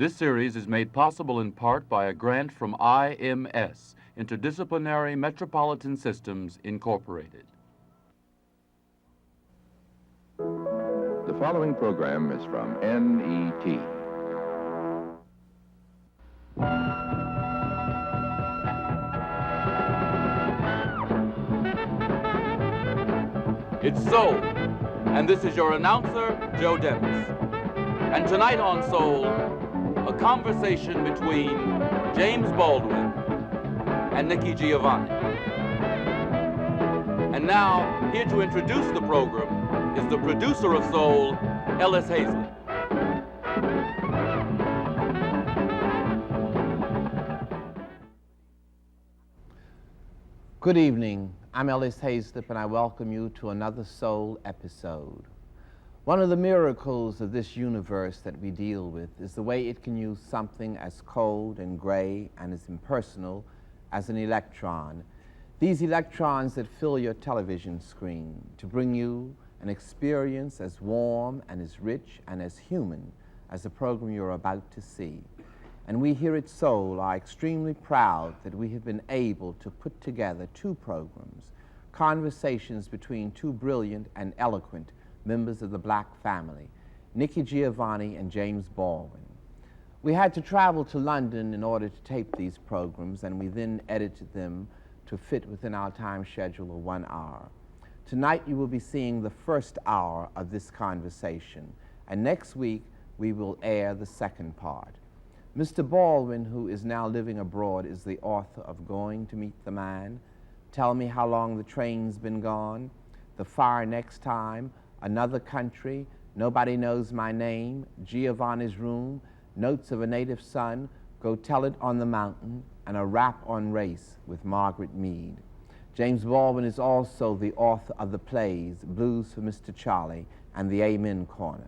This series is made possible in part by a grant from IMS, Interdisciplinary Metropolitan Systems, Incorporated. The following program is from NET. It's Soul, and this is your announcer, Joe Dennis. And tonight on Soul, a conversation between James Baldwin and Nikki Giovanni. And now, here to introduce the program is the producer of Soul, Ellis Hazlett. Good evening. I'm Ellis Hazlett, and I welcome you to another Soul episode. One of the miracles of this universe that we deal with is the way it can use something as cold and gray and as impersonal as an electron. These electrons that fill your television screen to bring you an experience as warm and as rich and as human as the program you're about to see. And we here at Soul are extremely proud that we have been able to put together two programs, conversations between two brilliant and eloquent members of the black family, Nikki Giovanni and James Baldwin. We had to travel to London in order to tape these programs, and we then edited them to fit within our time schedule of 1 hour. Tonight you will be seeing the first hour of this conversation, and next week we will air the second part. Mr. Baldwin, who is now living abroad, is the author of Going to Meet the Man, Tell Me How Long the Train's Been Gone, The Fire Next Time, Another Country, Nobody Knows My Name, Giovanni's Room, Notes of a Native Son, Go Tell It on the Mountain, and A Rap on Race with Margaret Mead. James Baldwin is also the author of the plays Blues for Mr. Charlie and The Amen Corner.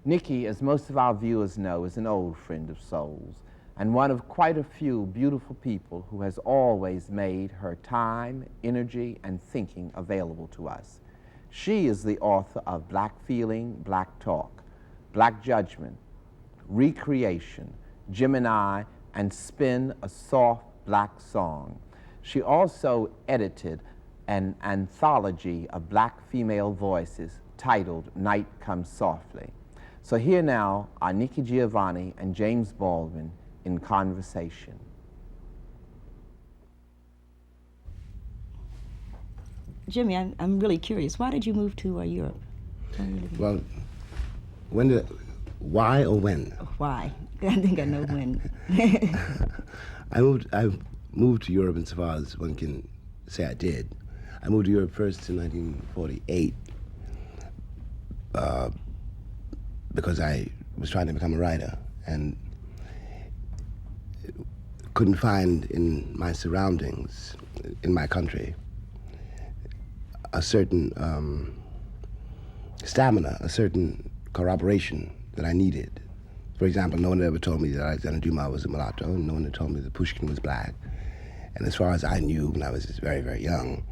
Nikki, as most of our viewers know, is an old friend of Soul's and one of quite a few beautiful people who has always made her time, energy, and thinking available to us. She is the author of Black Feeling, Black Talk, Black Judgment, Recreation, Gemini, and Spin a Soft Black Song. She also edited an anthology of black female voices titled Night Comes Softly. So here now are Nikki Giovanni and James Baldwin in conversation. Jimmy, I'm really curious. Why did you move to Europe? Well, why or when? Why? I think I know when. I moved to Europe insofar as one can say I did. I moved to Europe first in 1948 because I was trying to become a writer and couldn't find in my surroundings, in my country, a certain stamina, a certain corroboration that I needed. For example, no one ever told me that Alexander Dumas was a mulatto, and no one had told me that Pushkin was black. And as far as I knew when I was very, very young,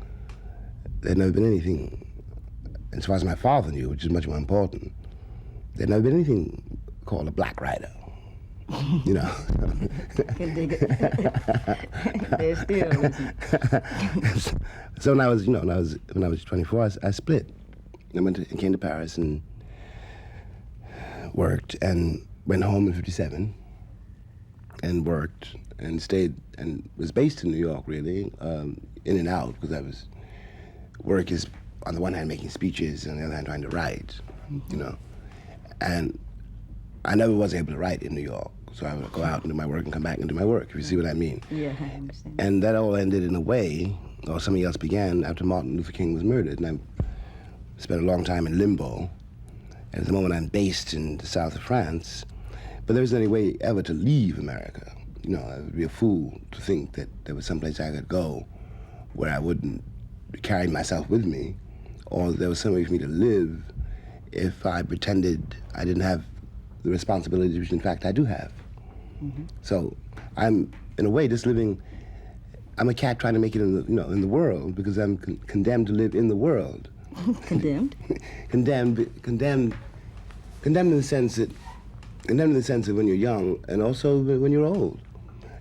there had never been anything, as far as my father knew, which is much more important, there had never been anything called a black writer. You know. I can dig it. There still isn't. So when I was 24, I split. I came to Paris and worked and went home in 57 and worked and stayed and was based in New York, really, in and out, because work is on the one hand making speeches and on the other hand trying to write, you know. And I never was able to write in New York. So I would go out and do my work and come back and do my work, if you see what I mean. Yeah, I understand. And that all ended in a way, or something else began, after Martin Luther King was murdered. And I spent a long time in limbo. And at the moment I'm based in the south of France, but there isn't any way ever to leave America. You know, I would be a fool to think that there was someplace I could go where I wouldn't carry myself with me, or there was some way for me to live if I pretended I didn't have the responsibilities which in fact I do have. Mm-hmm. So I'm, in a way, just living, I'm a cat trying to make it in the world, because I'm condemned to live in the world. Condemned? Condemned in the sense that And then in the sense of when you're young and also when you're old,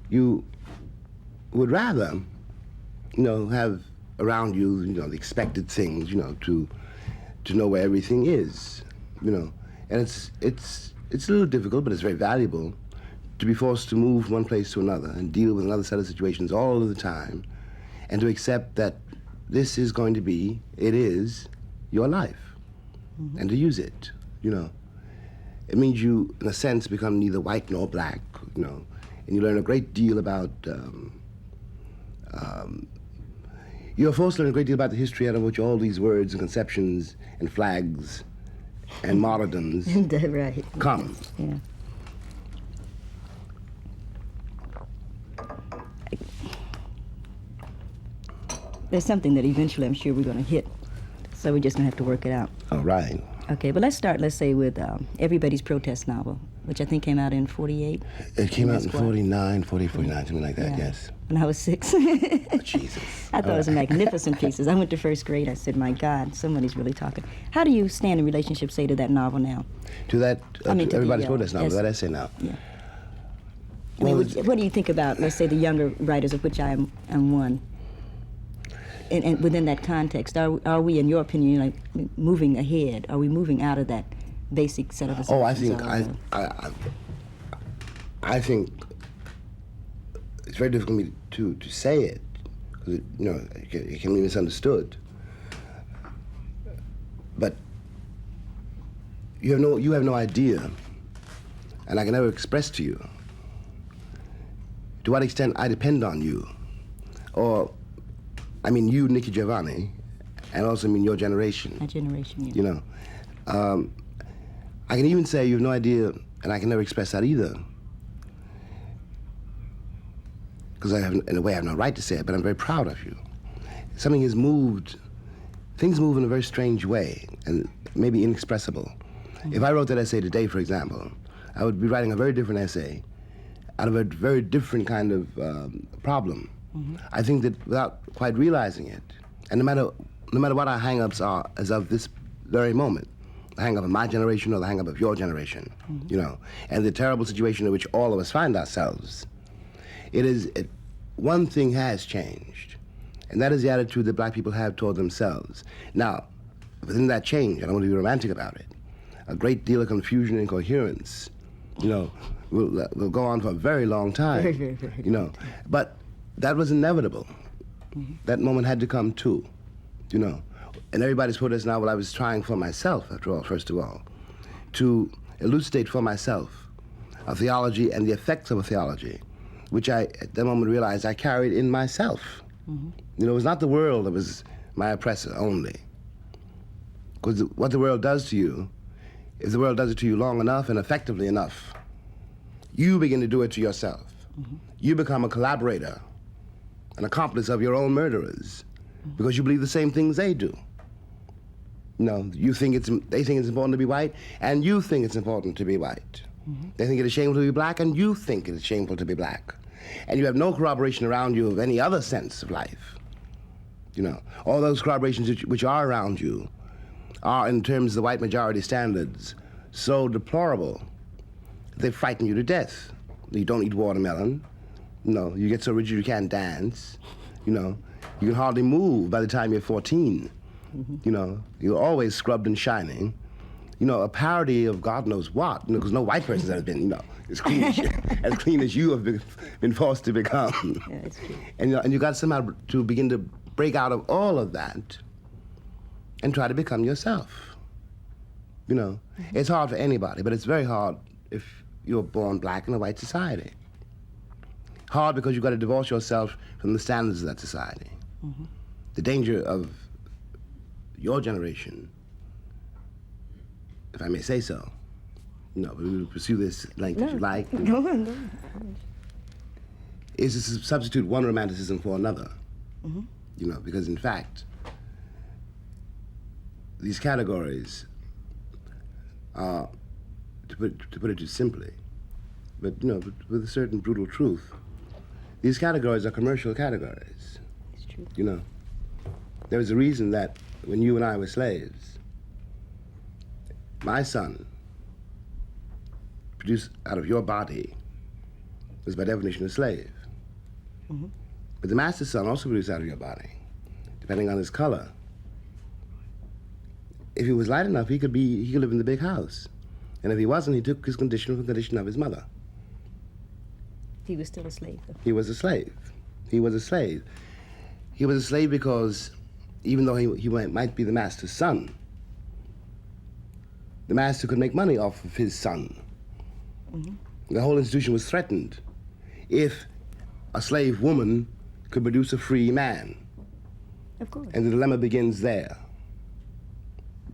you would rather, have around you, the expected things, to know where everything is, And it's a little difficult, but it's very valuable to be forced to move from one place to another and deal with another set of situations all of the time, and to accept that this is going to be, it is, your life, and to use it, It means you, in a sense, become neither white nor black, and you learn a great deal about, you're forced to learn a great deal about the history out of which all these words and conceptions and flags and martyrdoms Right. come. Yeah. There's something that eventually I'm sure we're going to hit, so we're just going to have to work it out. All right. Okay, but let's start, let's say, with Everybody's Protest novel, which I think came out in 48. It came out in Squad. 49, something like that, Yeah. yes. When I was 6. Oh, Jesus. I thought it was a magnificent piece. As I went to first grade, I said, my God, somebody's really talking. How do you stand in relationship, say, to that novel now? To that, I mean, to to Everybody's the, Protest novel, yes. that essay now. Yeah. I mean, what do you think about, let's say, the younger writers, of which I am one? And within that context, are we, in your opinion, like moving ahead? Are we moving out of that basic set of assumptions? Oh, I think I think it's very difficult for me to say it because it can be misunderstood. But you have no idea, and I can never express to you to what extent I depend on you, or I mean you, Nikki Giovanni, and also your generation. My generation, yeah. I can even say you have no idea, and I can never express that either. Because in a way, I have no right to say it, but I'm very proud of you. Something has moved, things move in a very strange way, and maybe inexpressible. Mm-hmm. If I wrote that essay today, for example, I would be writing a very different essay out of a very different kind of problem. Mm-hmm. I think that without quite realizing it, and no matter what our hang-ups are as of this very moment, the hang-up of my generation or the hang-up of your generation, and the terrible situation in which all of us find ourselves, one thing has changed, and that is the attitude that black people have toward themselves. Now, within that change, I don't want to be romantic about it, a great deal of confusion and incoherence, will go on for a very long time, Very, very, very long time. But that was inevitable. Mm-hmm. That moment had to come too, And Everybody's Protest now, I was trying for myself, after all, first of all, to elucidate for myself a theology and the effects of a theology, which I, at that moment, realized I carried in myself. Mm-hmm. It was not the world that was my oppressor only. Because what the world does to you, if the world does it to you long enough and effectively enough, you begin to do it to yourself. Mm-hmm. You become a collaborator, an accomplice of your own murderers, because you believe the same things they do. They think it's important to be white, and you think it's important to be white. Mm-hmm. They think it is shameful to be black, and you think it is shameful to be black. And you have no corroboration around you of any other sense of life. All those corroborations which are around you are, in terms of the white majority standards, so deplorable, they frighten you to death. You don't eat watermelon. You get so rigid you can't dance. You can hardly move by the time you're 14. Mm-hmm. You're always scrubbed and shining. A parody of God knows what, because no white person's ever been, as clean as you have been forced to become. Yeah, it's true. And you got somehow to begin to break out of all of that and try to become yourself. Mm-hmm. It's hard for anybody, but it's very hard if you're born black in a white society. Hard because you've got to divorce yourself from the standards of that society. Mm-hmm. The danger of your generation, if I may say so, we will pursue this length if you like. Go on. Is to substitute one romanticism for another. Mm-hmm. Because in fact, these categories are, to put it too simply, but with a certain brutal truth, these categories are commercial categories. It's true. There was a reason that when you and I were slaves, my son produced out of your body was by definition a slave. But the master's son also produced out of your body, depending on his color. If he was light enough, he could live in the big house. And if he wasn't, he took his condition from the condition of his mother. He was still a slave, though. He was a slave. He was a slave. He was a slave because even though he might be the master's son, the master could make money off of his son. The whole institution was threatened if a slave woman could produce a free man. Of course. And the dilemma begins there.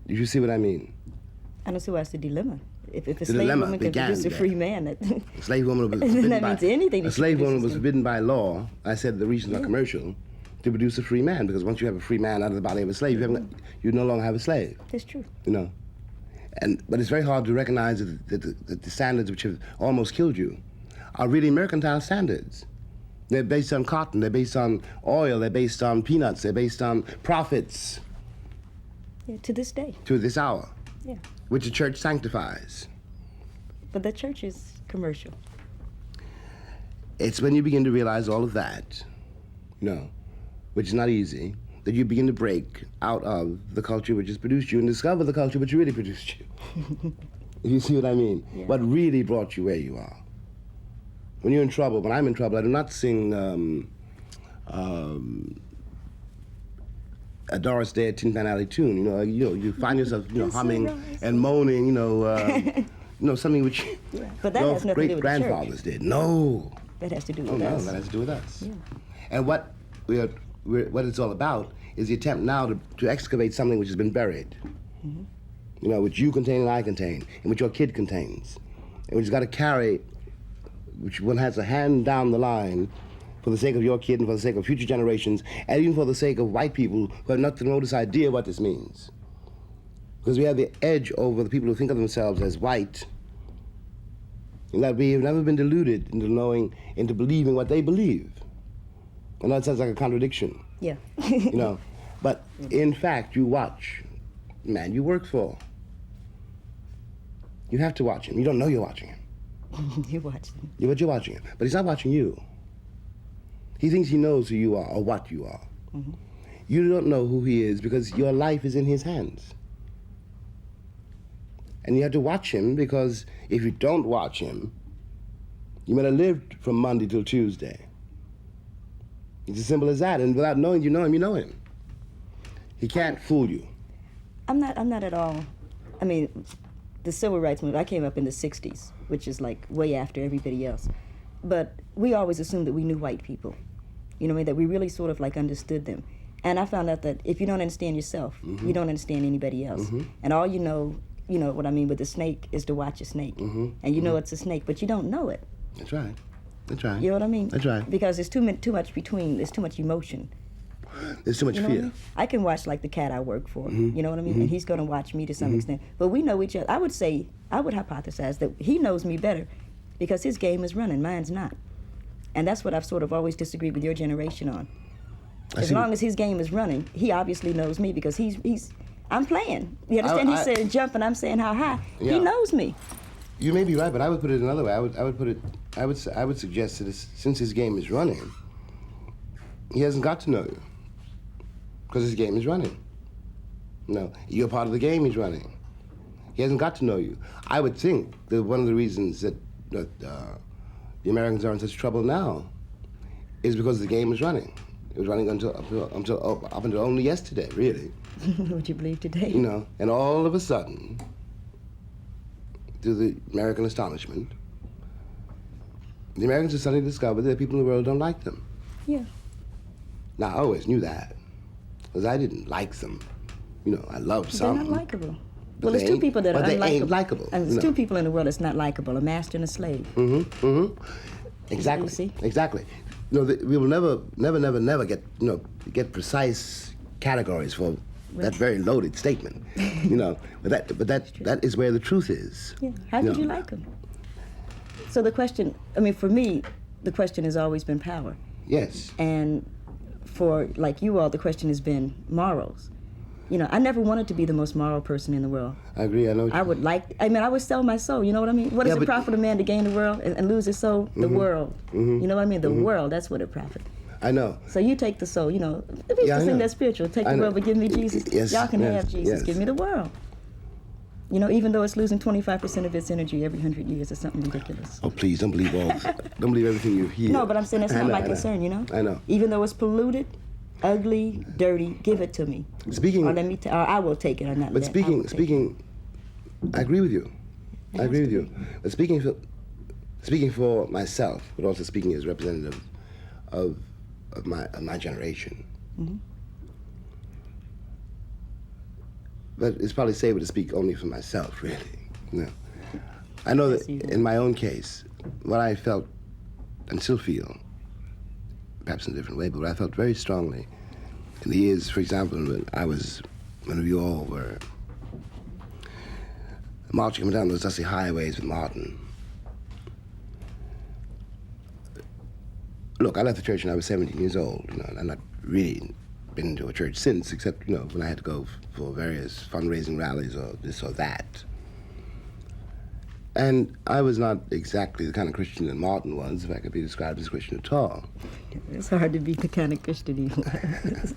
Do you see what I mean? I don't see why it's a dilemma. If a The slave dilemma woman can began produce a there. free man, that, A slave woman was forbidden that means anything. that a she slave woman produces was can- forbidden by law. I said the reasons are commercial to produce a free man, because once you have a free man out of the body of a slave, you no longer have a slave. That's true. You know, but it's very hard to recognize that the standards which have almost killed you are really mercantile standards. They're based on cotton. They're based on oil. They're based on peanuts. They're based on profits Yeah, to this day. to this hour, Yeah. which the church sanctifies. But the church is commercial. It's when you begin to realize all of that, you know, which is not easy, that you begin to break out of the culture which has produced you and discover the culture which really produced you. If you see what I mean? Yeah. What really brought you where you are. When you're in trouble, when I'm in trouble, I do not sing a Doris Day at Tin Pan Alley tune. You find yourself, humming and moaning, something which But that your has nothing to do with the church. great-grandfathers did. No. That has to do Oh, with no, us. that has to do with us. Yeah. And what it's all about is the attempt now to excavate something which has been buried. Which you contain and I contain, and which your kid contains, and which has got to carry, which one has a hand down the line for the sake of your kid and for the sake of future generations, and even for the sake of white people who have not the remotest idea what this means. Because we have the edge over the people who think of themselves as white, and that we have never been deluded into believing what they believe. And that sounds like a contradiction, Yeah. But in fact, you watch the man you work for. You have to watch him. You don't know you're watching him. You watch them. But you're watching him. But he's not watching you. He thinks he knows who you are or what you are. You don't know who he is because your life is in his hands. And you have to watch him, because if you don't watch him, you might have lived from Monday till Tuesday. It's as simple as that. And without knowing you know him, you know him. He can't fool you. I'm not at all. I mean, the civil rights movement, I came up in the 60s, which is like way after everybody else. But we always assumed that we knew white people. You know what I mean? That we really sort of like understood them. And I found out that if you don't understand yourself, you don't understand anybody else. And all you know what I mean with the snake is to watch a snake. And you know it's a snake, but you don't know it. That's right. That's right. You know what I mean? That's right. Because there's too much between, there's too much emotion. There's too much You know what I fear. mean? I can watch like the cat I work for, you know what I mean? And he's going to watch me to some extent. But we know each other. I would hypothesize that he knows me better because his game is running, mine's not. And that's what I've sort of always disagreed with your generation on. As long as his game is running, he obviously knows me because I'm playing. You understand? He's saying jump and I'm saying how high. Yeah. He knows me. You may be right, but I would put it another way. I would suggest that since his game is running, he hasn't got to know you because his game is running. You're part of the game he's running. He hasn't got to know you. I would think that one of the reasons that the Americans are in such trouble now is because the game is running. It was running up until only yesterday, really. Would you believe today? And all of a sudden, to the American astonishment, the Americans have suddenly discovered that people in the world don't like them. Yeah. Now, I always knew that, because I didn't like them. I loved some. They're not likable. But Well, there's they two ain't- people that are but they unlikable. ain't likable, And there's no. two people in the world that's not likable, a master and a slave. Exactly. You see? Exactly. We will never get precise categories for that very loaded statement. But that is where the truth is. Yeah. How did you like him? So the question, for me, the question has always been power. Yes. And for, like you all, the question has been morals. You know, I never wanted to be the most moral person in the world. I agree. I know. I would sell my soul. You know what I mean? What does it profit a man to gain the world and lose his soul? The world. You know what I mean? The world. That's what it profits. I know. So you take the soul. You know, the people sing that spiritual. Take the world, but give me Jesus. Yes, Y'all can yes, have Jesus. yes. Give me the world. You know, even though it's losing 25% of its energy every 100 years or something ridiculous. Oh, please, don't believe don't believe everything you hear. No, but I'm saying that's not my concern, you know? I know. Even though it's polluted, ugly, dirty, give it to me. Speaking... Or or I will take it or not. But speaking, I agree with you. I agree with you. But speaking for myself, but also speaking as representative of my generation. But it's probably safer to speak only for myself, really. You know, I know that in my own case, what I felt and still feel, perhaps in a different way, but what I felt very strongly in the years, for example, when we all were marching down those dusty highways with Martin. Look, I left the church when I was 17 years old, you know, and I've not really been to a church since, except, you know, when I had to go for various fundraising rallies or this or that. And I was not exactly the kind of Christian that Martin was, if I could be described as Christian at all. It's hard to be the kind of Christian he was.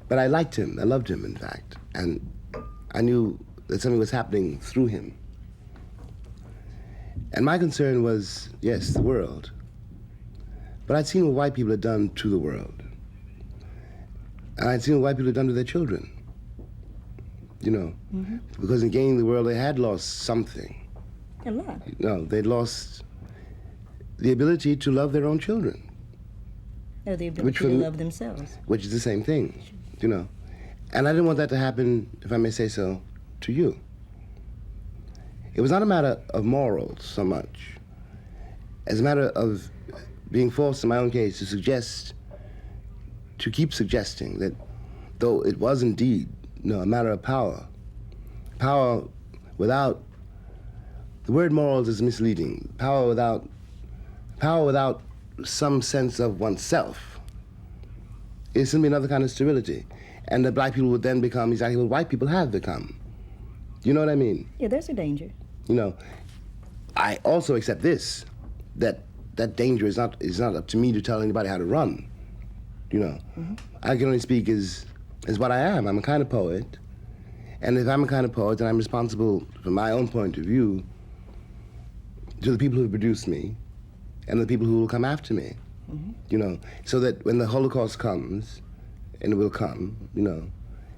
But I liked him. I loved him, in fact. And I knew that something was happening through him. And my concern was, yes, the world. But I'd seen what white people had done to the world. And I'd seen what white people had done to their children. You know, because in gaining the world, they had lost something. A lot. No, they'd lost the ability to love their own children. Or the ability to love themselves. Which is the same thing, you know. And I didn't want that to happen, if I may say so, to you. It was not a matter of morals so much as a matter of being forced, in my own case, to keep suggesting that though it was indeed, you know, a matter of power without, the word morals is misleading. Power without some sense of oneself is simply another kind of sterility. And that black people would then become exactly what white people have become. You know what I mean? Yeah, there's a danger. You know, I also accept this, that danger is not up to me to tell anybody how to run. You know, I can only speak as what I am. I'm a kind of poet. And if I'm a kind of poet, then I'm responsible, from my own point of view, to the people who produced me and the people who will come after me. You know, so that when the Holocaust comes, and it will come, you know,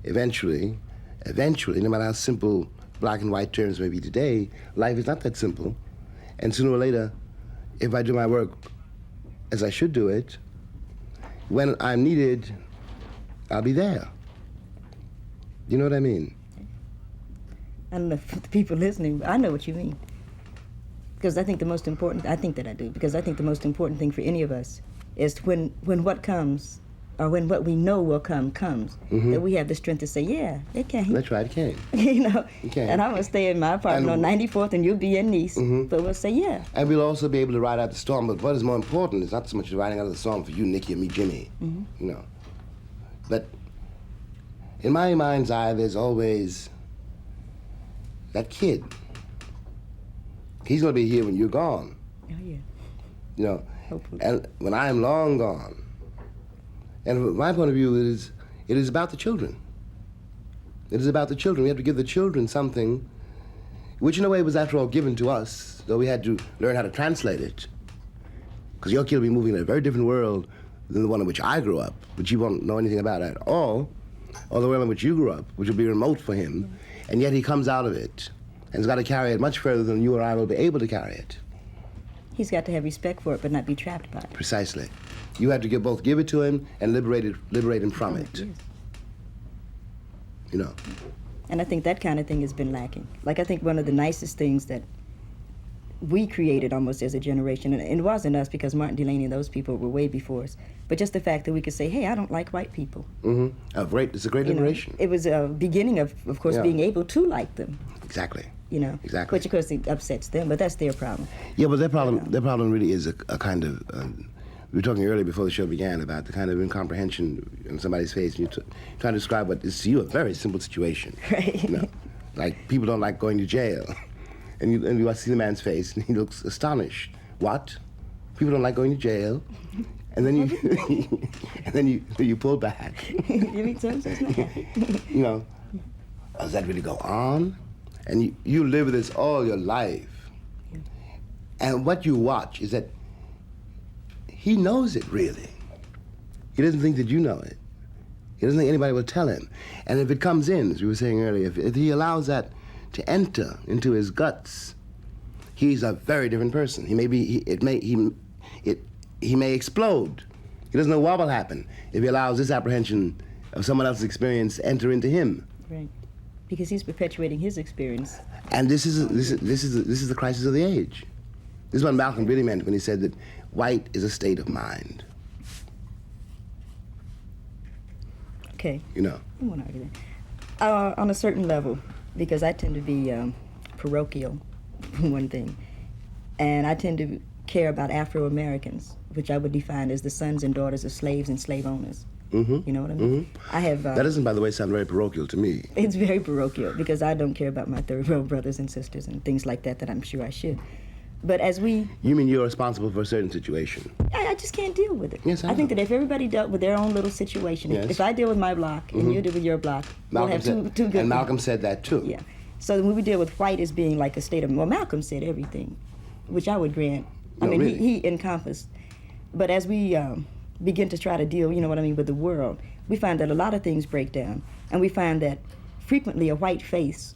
eventually, no matter how simple black and white terms may be today, life is not that simple. And sooner or later, if I do my work as I should do it, when I'm needed, I'll be there. You know what I mean? I don't know if the people listening, I know what you mean. Because I think the most important thing for any of us is when what comes, or when what we know will come comes, that we have the strength to say, yeah, it came. That's right, it came. You know, It came. and I'm going to stay in my apartment on 94th and you'll be in Nice, but we'll say, yeah. And we'll also be able to ride out the storm, but what is more important is not so much riding out of the storm for you, Nikki, and me, Jimmy, you know. But in my mind's eye, there's always that kid. He's going to be here when you're gone. Oh, yeah. You know, Hopefully. and when I am long gone. And from my point of view, it is about the children. It is about the children. We have to give the children something, which in a way was after all given to us, though we had to learn how to translate it. Because your kid will be moving in a very different world than the one in which I grew up, which you won't know anything about at all, or the world in which you grew up, which will be remote for him, and yet he comes out of it and has got to carry it much further than you or I will be able to carry it. He's got to have respect for it, but not be trapped by it. Precisely. You have to both give it to him and liberate him from it. Yes. You know. And I think that kind of thing has been lacking. Like, I think one of the nicest things that we created almost as a generation, and it wasn't us because Martin Delany and those people were way before us, but just the fact that we could say, hey, I don't like white people. It's a great liberation. It was a beginning of course, Yeah. being able to like them. Exactly. You know, Exactly. which of course it upsets them, but that's their problem. Yeah, but their problem really is a kind of we were talking earlier before the show began about the kind of incomprehension on somebody's face. And you're trying to describe what is to you a very simple situation. Right. You know, like people don't like going to jail. And you see the man's face, and he looks astonished. What? People don't like going to jail? And then you pull back. You mean so? You know, does that really go on? And you live with this all your life. And what you watch is that he knows it, really. He doesn't think that you know it. He doesn't think anybody will tell him. And if it comes in, as we were saying earlier, if he allows that to enter into his guts, he's a very different person. He may explode. He doesn't know what will happen if he allows this apprehension of someone else's experience to enter into him. Right. Because he's perpetuating his experience. And this is the crisis of the age. This is what Malcolm really meant when he said that white is a state of mind. Okay. You know. I won't argue that. On a certain level, because I tend to be parochial, for one thing, and I tend to care about Afro-Americans, which I would define as the sons and daughters of slaves and slave owners. Mm-hmm. You know what I mean? Mm-hmm. I have. That doesn't, by the way, sound very parochial to me. It's very parochial because I don't care about my third-world brothers and sisters and things like that I'm sure I should. But as we... You mean you're responsible for a certain situation? I just can't deal with it. Yes, I think know. that if everybody dealt with their own little situation, Yes. if I deal with my block and you deal with your block, we'll have two good... And Malcolm said that too. Yeah. So when we deal with white as being like a state of... Well, Malcolm said everything, which I would grant. No, I mean, really? he encompassed. But as we begin to try to deal, you know what I mean, with the world, we find that a lot of things break down. And we find that frequently a white face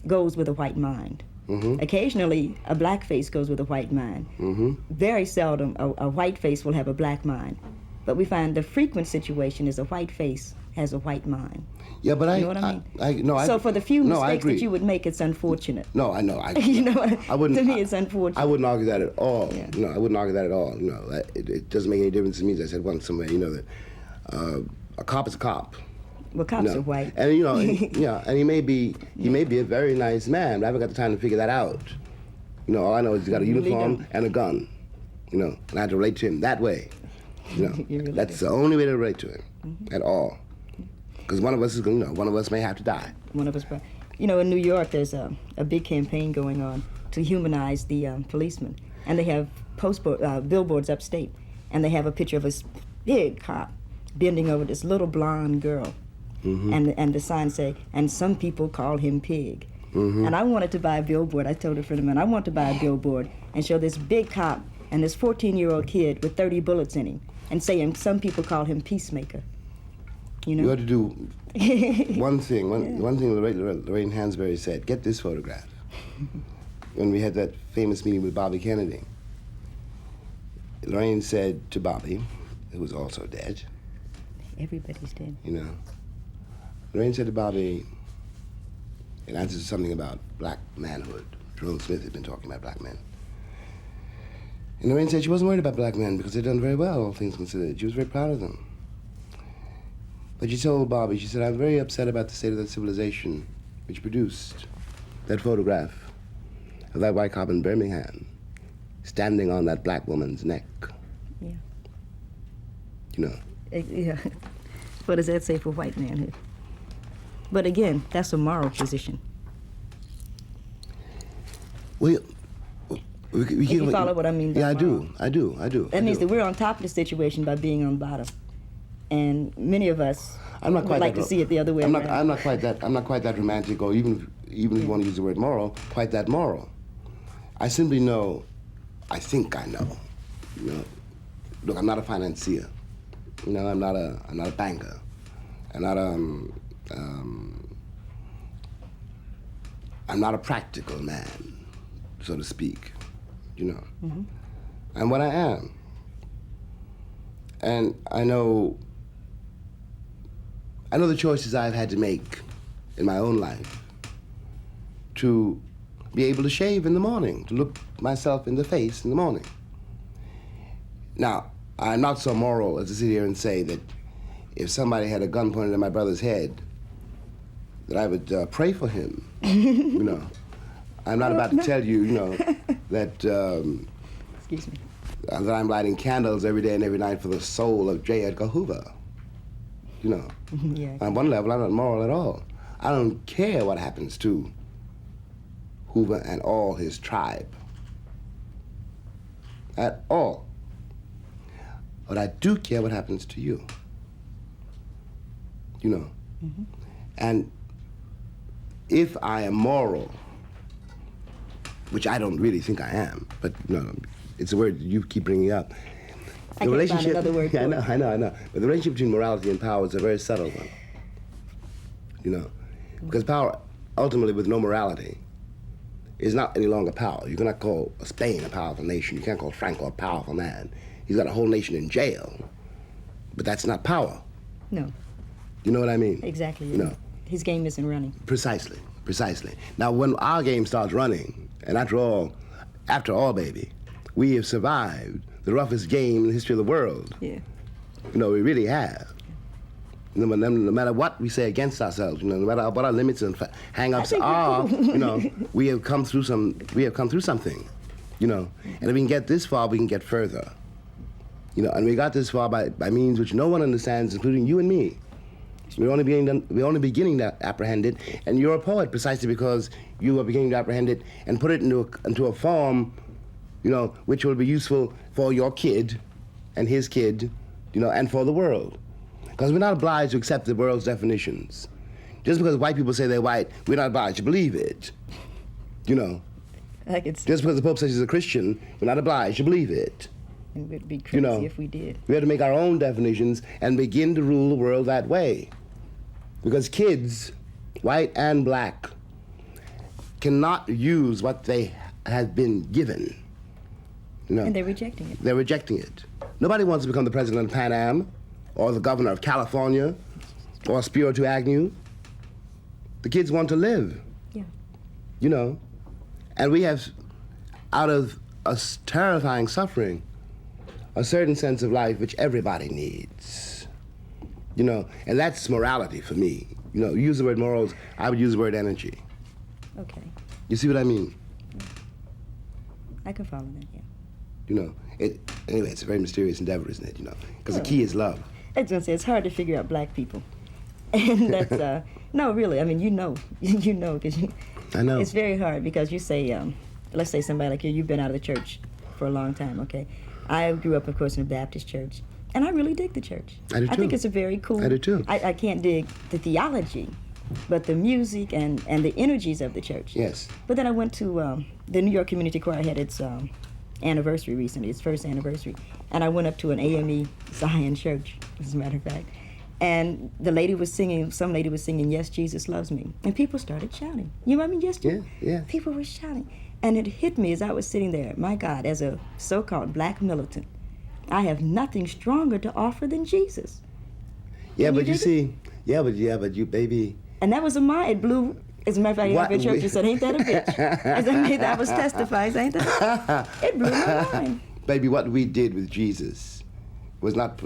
goes with a white mind. Mm-hmm. Occasionally, a black face goes with a white mind. Mm-hmm. Very seldom, a white face will have a black mind. But we find the frequent situation is a white face has a white mind. Yeah, but You know what I mean? No, So for the few no, I mistakes agree. that you would make, it's unfortunate. No, I know. You know, I wouldn't. to me, it's unfortunate. I wouldn't argue that at all. Yeah. No, I wouldn't argue that at all. No, it doesn't make any difference to me. As I said once somewhere, you know, that a cop is a cop. Well, cops No. are white. And you know, and he may be a very nice man, but I haven't got the time to figure that out. You know, all I know is he's got a You really uniform don't. and a gun. You know, and I have to relate to him that way. You know, You really that's do. the only way to relate to him at all. Because one of us is going, one of us may have to die. One of us, you know, in New York, there's a big campaign going on to humanize the policeman, and they have billboards upstate, and they have a picture of a big cop bending over this little blonde girl, and the sign say, and some people call him Pig. And I wanted to buy a billboard. I told a friend of mine, I want to buy a billboard and show this big cop and this 14-year-old kid with 30 bullets in him, and saying some people call him Peacemaker. You know? You ought to do one thing. One thing Lorraine Hansberry said, get this photograph. When we had that famous meeting with Bobby Kennedy, Lorraine said to Bobby, who was also dead, Everybody's dead. you know, Lorraine said to Bobby, in answer to something about black manhood, Jerome Smith had been talking about black men. And Lorraine said she wasn't worried about black men because they'd done very well, all things considered. She was very proud of them. But she told Bobby, she said, I'm very upset about the state of that civilization which produced that photograph of that white cop in Birmingham standing on that black woman's neck. Yeah. You know. Yeah. What does that say for white manhood? But again, that's a moral position. Well, If you follow what I mean by yeah, moral. I do. That means that we're on top of the situation by being on bottom. And many of us I'm not would quite like that to see it the other way around. I'm not quite that romantic, or even if you want to use the word moral, quite that moral. I simply know, I think I know. You know, look, I'm not a financier. You know, I'm not a banker. I'm not a practical man, so to speak. You know, I'm what I am, and I know the choices I've had to make in my own life to be able to shave in the morning, to look myself in the face in the morning. Now, I'm not so moral as to sit here and say that if somebody had a gun pointed at my brother's head, that I would pray for him. You know, I'm not about to tell you, you know, that Excuse me. That I'm lighting candles every day and every night for the soul of J. Edgar Hoover. You know, Yeah. on one level, I'm not moral at all. I don't care what happens to Hoover and all his tribe. At all. But I do care what happens to you. You know. Mm-hmm. And if I am moral, which I don't really think I am, but no, it's a word you keep bringing up. I can't find another word for Yeah, it. I know. But the relationship between morality and power is a very subtle one. You know, because power, ultimately, with no morality, is not any longer power. You cannot call Spain a powerful nation. You can't call Franco a powerful man. He's got a whole nation in jail, but that's not power. No, You know what I mean? exactly. You know, His game isn't running. precisely. Now, when our game starts running, and after all, baby, we have survived the roughest game in the history of the world. Yeah. You know, we really have. No matter what we say against ourselves, you know, no matter what our limits and hang-ups think we're are, cool. you know, we have come through something, you know. And if we can get this far, we can get further. You know, and we got this far by means which no one understands, including you and me. We're only beginning to apprehend it, and you're a poet precisely because you are beginning to apprehend it and put it into a form, you know, which will be useful for your kid and his kid, you know, and for the world. Because we're not obliged to accept the world's definitions. Just because white people say they're white, we're not obliged to believe it. You know, Like it's, just because the Pope says he's a Christian, we're not obliged to believe it. it would be crazy You know, if we did. we have to make our own definitions and begin to rule the world that way. Because kids, white and black, cannot use what they have been given. You know, And they're rejecting it. they're rejecting it. Nobody wants to become the president of Pan Am, or the governor of California, or Spiro Agnew. The kids want to live, Yeah. you know. And we have, out of a terrifying suffering, a certain sense of life which everybody needs. You know, and that's morality for me. You know, you use the word morals, I would use the word energy. Okay. You see what I mean? I can follow that, yeah. You know, anyway, it's a very mysterious endeavor, isn't it? You know, because the key is love. I was gonna say it's hard to figure out black people, and that's no, really. I mean, you know, because I know. it's very hard because you say, let's say somebody like you've been out of the church for a long time. Okay, I grew up, of course, in a Baptist church, and I really dig the church. I do I think too. it's a very cool. I do too. I can't dig the theology, but the music and the energies of the church. Yes. But then I went to the New York Community Choir had its anniversary recently, its first anniversary, and I went up to an AME Zion church, as a matter of fact, and some lady was singing, "Yes, Jesus Loves Me," and people started shouting. You know what I mean? Yes, Jesus. Yeah. People were shouting, and it hit me as I was sitting there. My God, as a so-called black militant, I have nothing stronger to offer than Jesus. Yeah, Can you but you dig see, but you, baby, And that was it blew. As a matter of fact, What in church, we- you said, "Ain't that a bitch?" As I was testifying, ain't that? It blew my mind. baby, what we did with Jesus was not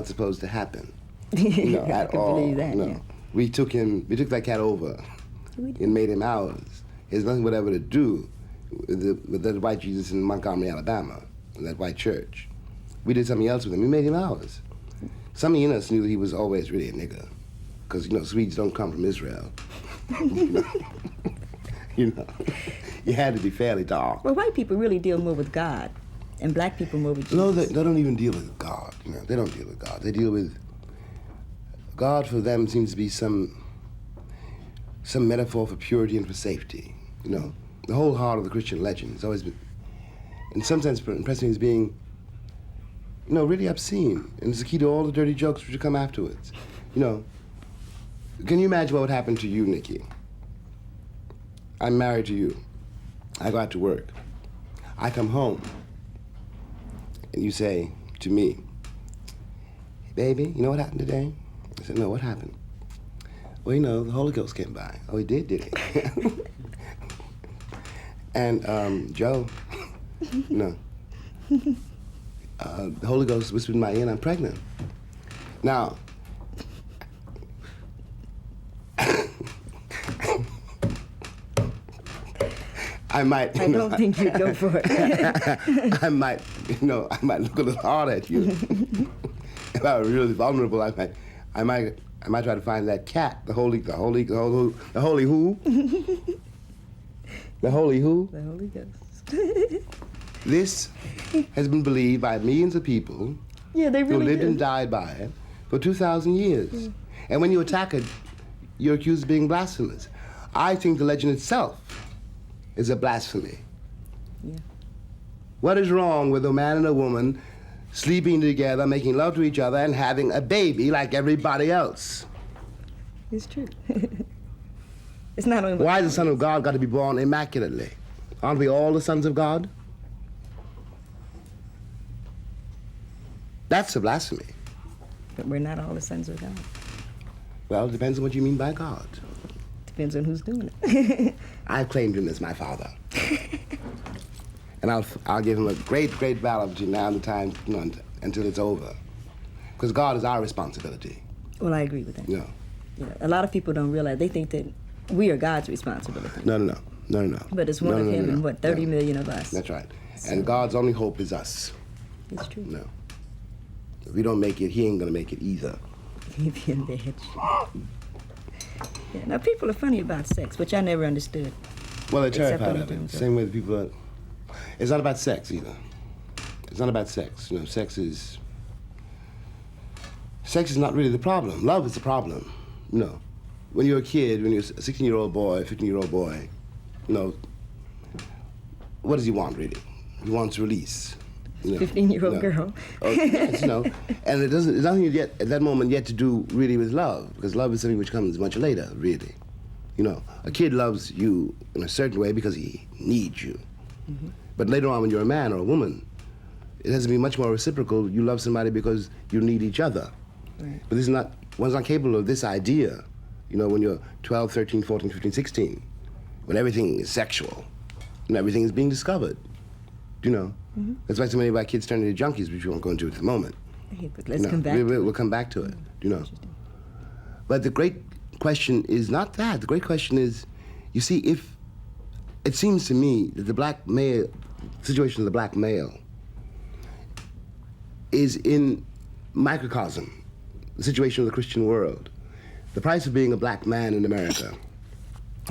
supposed to happen. You know, I at can all. believe that. No. Yeah. We took that cat over We did. and made him ours. He has nothing whatever to do with that white Jesus in Montgomery, Alabama, in that white church. We did something else with him. We made him ours. Some in us knew that he was always really a nigger, because, you know, Swedes don't come from Israel. You know, you had to be fairly dark. Well, white people really deal more with God, and black people more with Jesus. No, they don't even deal with God. You know, they don't deal with God. They deal with God. For them seems to be some metaphor for purity and for safety. You know, the whole heart of the Christian legend has always been, in some sense, impressing as being, you know, really obscene, and it's the key to all the dirty jokes which come afterwards. You know, can you imagine what would happen to you, Nikki? I'm married to you. I go out to work. I come home. And you say to me, "Baby, you know what happened today?" I said, "No, what happened?" "Well, you know, the Holy Ghost came by." "Oh, he did he?" And Joe, no. The Holy Ghost whispered in my ear, and I'm pregnant. Now, I might. I don't think you'd go for it. I might look a little hard at you. If I were really vulnerable, I might try to find that cat, the holy who? The holy who? The Holy Ghost. This has been believed by millions of people Yeah, they who really lived do. and died by it for 2,000 years. And when you attack it, you're accused of being blasphemous. I think the legend itself is a blasphemy. Yeah. What is wrong with a man and a woman sleeping together, making love to each other, and having a baby like everybody else? It's true. It's not only. Why has the Son of God got to be born immaculately? Aren't we all the sons of God? That's a blasphemy. But we're not all the sons of God. Well, it depends on what you mean by God. Depends on who's doing it. I've claimed him as my father. And I'll give him a great, great valor between now and the time, until it's over. Because God is our responsibility. Well, I agree with that. No. You know, a lot of people don't realize, they think that we are God's responsibility. No. But it's one of him and what, 30 million of us. That's right. And God's only hope is us. It's true. No. If we don't make it, he ain't gonna make it either. He'd be in bed. Yeah, now people are funny about sex, which I never understood. Well, they're Except terrified when of it it. comes up. Same way the people are. It's not about sex either. It's not about sex. Sex is not really the problem. Love is the problem. When you're a kid, when you're a 16-year-old boy, 15-year-old boy, what does he want really? He wants release. 15-year-old girl. Yes, and there's nothing yet at that moment yet to do really with love, because love is something which comes much later, really. A kid loves you in a certain way because he needs you. Mm-hmm. But later on, when you're a man or a woman, it has to be much more reciprocal. You love somebody because you need each other. Right. But one's not capable of this idea, when you're 12, 13, 14, 15, 16, when everything is sexual and everything is being discovered. Mm-hmm. That's why so many of our kids turn into junkies, which we won't go into at the moment. Hey, but let's come back. We'll come back to it, But the great question is not that. The great question is, you see, if it seems to me that the black male, situation of the black male is in microcosm, the situation of the Christian world. The price of being a black man in America.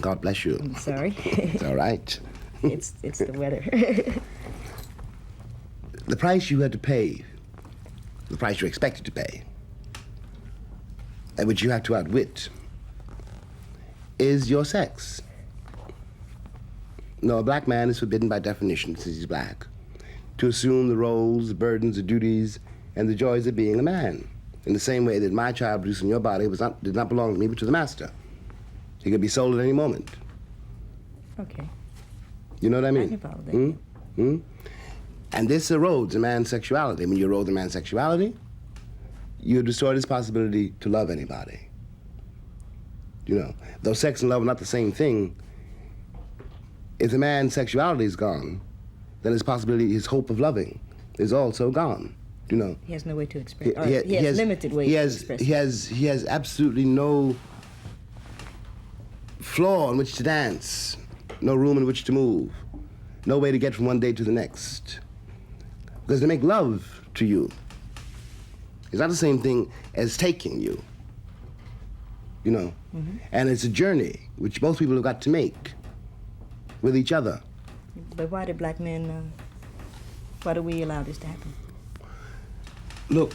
God bless you. I'm sorry. It's all right. It's the weather. The price you had to pay, the price you're expected to pay, and which you have to outwit, is your sex. No, a black man is forbidden by definition, since he's black, to assume the roles, the burdens, the duties, and the joys of being a man. In the same way that my child produced in your body did not belong to me, but to the master. He could be sold at any moment. Okay. You know what I mean? I can follow that. And this erodes a man's sexuality. When you erode a man's sexuality, you destroy his possibility to love anybody. Though sex and love are not the same thing, if the man's sexuality is gone, then his possibility, his hope of loving is also gone. He has no way to express. He has limited ways to express. He has absolutely no floor on which to dance, no room in which to move, no way to get from one day to the next. Because to make love to you is not the same thing as taking you. Mm-hmm. And it's a journey which most people have got to make with each other. But why do black men? Why do we allow this to happen? Look,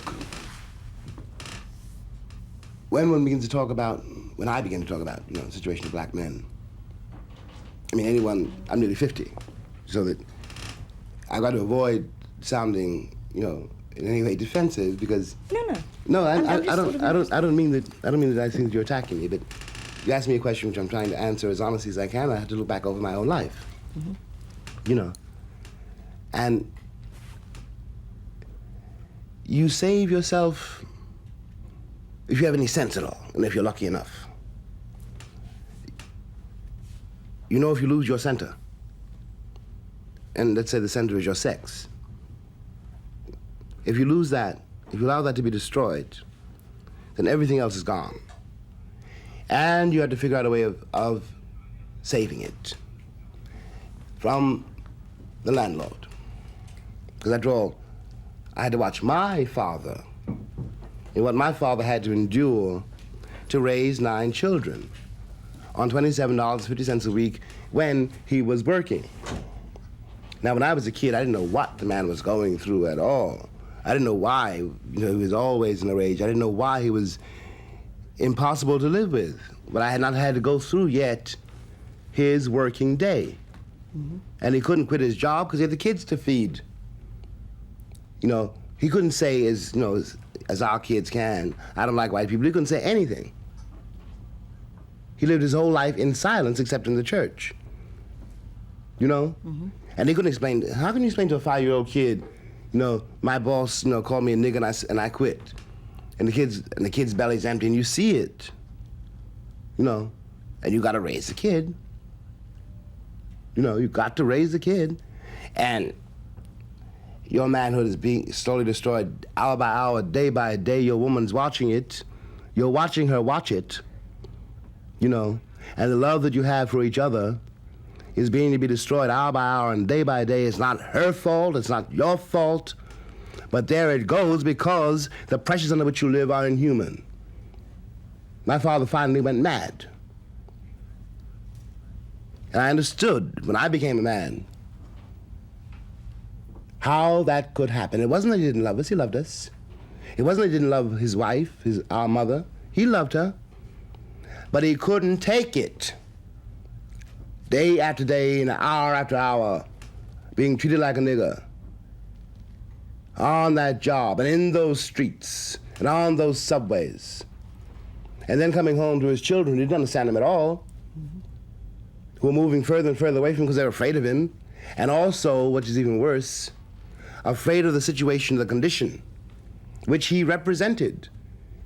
when I begin to talk about the situation of black men, I'm nearly 50, so that I've got to avoid sounding, in any way defensive, because No, I don't mean that I think you're attacking me, but you asked me a question which I'm trying to answer as honestly as I can. I have to look back over my own life, and you save yourself if you have any sense at all, and if you're lucky enough. If you lose your center, and let's say the center is your sex, if you lose that, if you allow that to be destroyed, then everything else is gone. And you have to figure out a way of saving it. from the landlord. Because after all, I had to watch my father and what my father had to endure to raise 9 children on $27.50 a week when he was working. Now, when I was a kid, I didn't know what the man was going through at all. I didn't know why, he was always in a rage. I didn't know why he was impossible to live with. But I had not had to go through yet his working day. Mm-hmm. And he couldn't quit his job because he had the kids to feed. He couldn't say, as our kids can, I don't like white people. He couldn't say anything. He lived his whole life in silence except in the church. Mm-hmm. And he couldn't explain, how can you explain to a 5-year-old kid, my boss, called me a nigger and I quit. And the kid's belly's empty and you see it. And you gotta raise the kid. You got to raise the kid. And your manhood is being slowly destroyed hour by hour, day by day. Your woman's watching it. You're watching her watch it. And the love that you have for each other is being to be destroyed hour by hour and day by day. It's not her fault, it's not your fault, but there it goes because the pressures under which you live are inhuman. My father finally went mad. And I understood when I became a man how that could happen. It wasn't that he didn't love us, he loved us. It wasn't that he didn't love his wife, our mother. He loved her. But he couldn't take it. Day after day and hour after hour, being treated like a nigger. On that job and in those streets and on those subways. And then coming home to his children who didn't understand him at all, who were moving further and further away from him because they were afraid of him. And also, which is even worse, afraid of the situation, the condition, which he represented.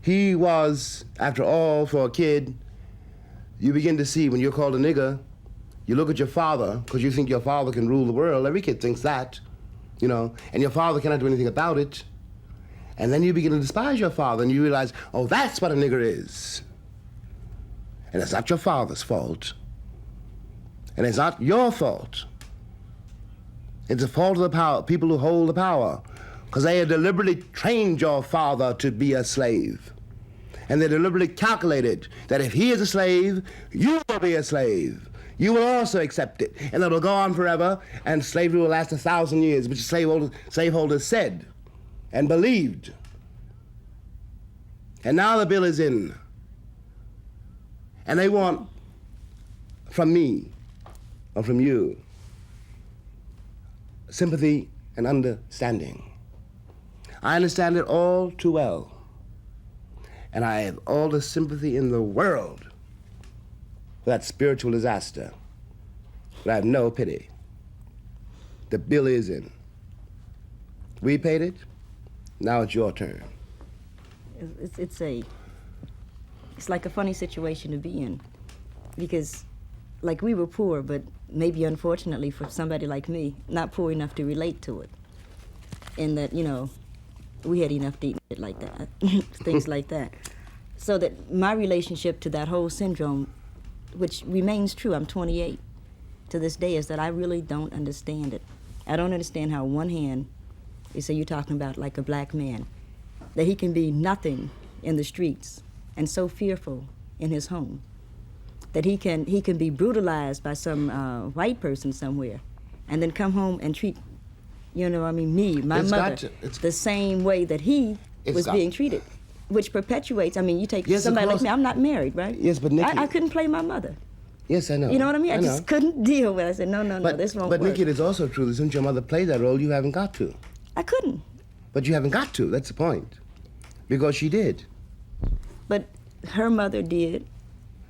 He was, after all, for a kid, you begin to see when you're called a nigger, you look at your father, because you think your father can rule the world. Every kid thinks that, and your father cannot do anything about it. And then you begin to despise your father, and you realize, oh, that's what a nigger is. And it's not your father's fault. And it's not your fault. It's the fault of the people who hold the power, because they have deliberately trained your father to be a slave. And they deliberately calculated that if he is a slave, you will be a slave. You will also accept it, and it'll go on forever, and slavery will last 1,000 years, which slaveholders said and believed. And now the bill is in, and they want from me, or from you, sympathy and understanding. I understand it all too well, and I have all the sympathy in the world for that spiritual disaster. But I have no pity. The bill is in. We paid it. Now it's your turn. It's like a funny situation to be in, because like we were poor, but maybe unfortunately for somebody like me, not poor enough to relate to it. In that, we had enough to eat it like that, things like that. So that my relationship to that whole syndrome, which remains true, I'm 28 to this day, is that I really don't understand it. I don't understand how on one hand, you say you're talking about like a black man, that he can be nothing in the streets and so fearful in his home, that he can be brutalized by some white person somewhere and then come home and treat, me, my mother, the same way that he was being treated. Which perpetuates, you take somebody like me, I'm not married, right? Yes, but Nikki, I couldn't play my mother. Yes, I know. You know what I mean? I just couldn't deal with it. I said, no, this won't work. But Nikki, it is also true that since your mother played that role, you haven't got to. I couldn't. But you haven't got to, that's the point. Because she did. But her mother did.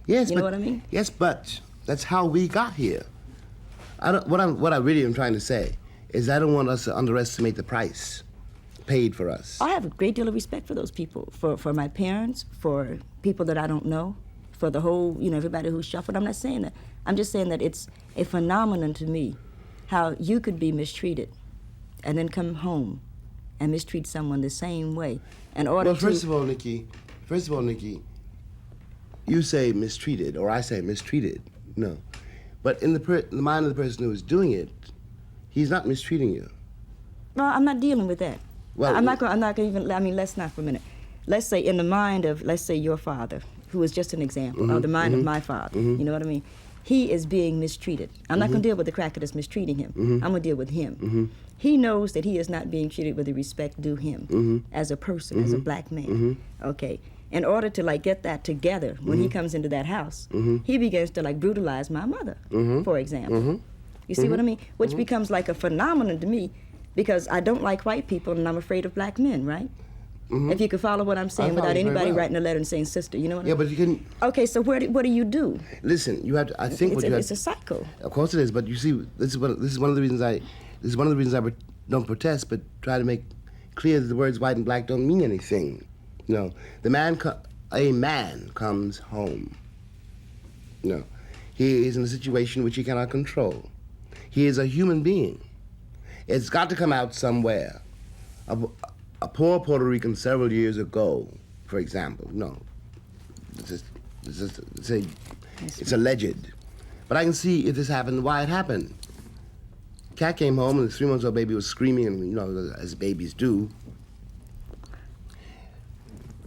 Yes, you know what I mean? Yes, but that's how we got here. What I really am trying to say is I don't want us to underestimate the price paid for us. I have a great deal of respect for those people, for my parents, for people that I don't know, for the whole, everybody who's shuffled. I'm not saying that. I'm just saying that it's a phenomenon to me how you could be mistreated and then come home and mistreat someone the same way in order Well, first of all, Nikki, you say mistreated, or I say mistreated. No. But in the mind of the person who is doing it, he's not mistreating you. Well, I'm not dealing with that. Well, I'm not going to even, I mean, let's not for a minute. Let's say in the mind of, let's say your father, who is just an example, or the mind of my father, you know what I mean? He is being mistreated. I'm not going to deal with the cracker that's mistreating him. I'm going to deal with him. He knows that he is not being treated with the respect due him as a person, as a black man. Okay. In order to like get that together, when he comes into that house, he begins to like brutalize my mother, for example. You see what I mean? Which becomes like a phenomenon to me, because I don't like white people and I'm afraid of black men, right? If you could follow what I'm saying without anybody writing a letter and saying sister, you know what I mean? Yeah, but you can. Okay, so what do you do? Listen, you have to. I think what you have. It's a cycle. Of course it is, but you see, this is one of the reasons I don't protest, but try to make clear that the words white and black don't mean anything. You know, a man comes home. You know, he is in a situation which he cannot control. He is a human being. It's got to come out somewhere. A poor Puerto Rican several years ago, for example, it's alleged. But I can see if this happened, why it happened. Cat came home and the 3-month-old baby was screaming, and you know, as babies do.